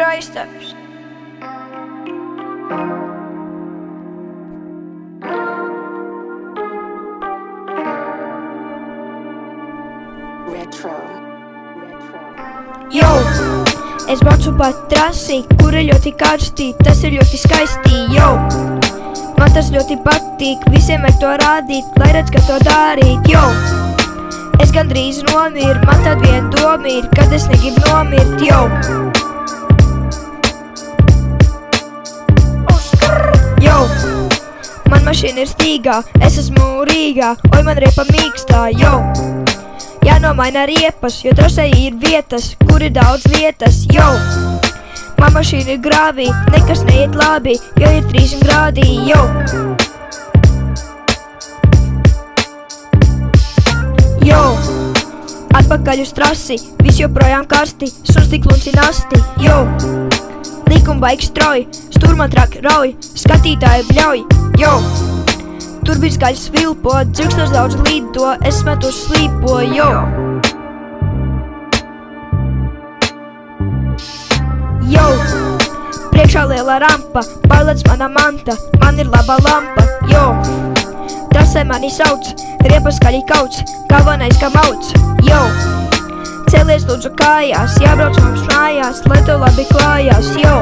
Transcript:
Kraistaps. Jo, es braucu pa trasi, kur ir ļoti karsti, tas ir ļoti skaisti, jo. Man tas ļoti patīk, visiem vajag to rādīt, lai redz, ka to darīt, jo. Es gandrīz nomiru, man tad vien doma ir, kad es negribu nomirt, jo. Jo, man mašīna ir stīgā, es esmu Rīgā, oi man riepa mīkstā, jo. Jānomaina riepas, jo trasē ir vietas, kur ir daudz lietas, jo. Man mašīna ir grāvī, nekas neiet labi, jo ir 3 grādi, jo. Jo, atpakaļ uz trasi, viss joprojām karsti, suns tik lunci nasti, jo. Likuma baigi strauji, stūrman traki rauj, skatītāji bļauj, jo. Tur bija skaļs vilpo, dzirkstos daudz lido, es metos slīpo, jo. Jo, priekšā liela rampa, pārlec mana manta, man ir laba lampa, jo. Trasē mani sauc, riepas skaļi kauc, galvenais kā mauc, jo. Cēlies lūdzu kājās, jābrauc mums mājās, lai tev labi klājās, jo.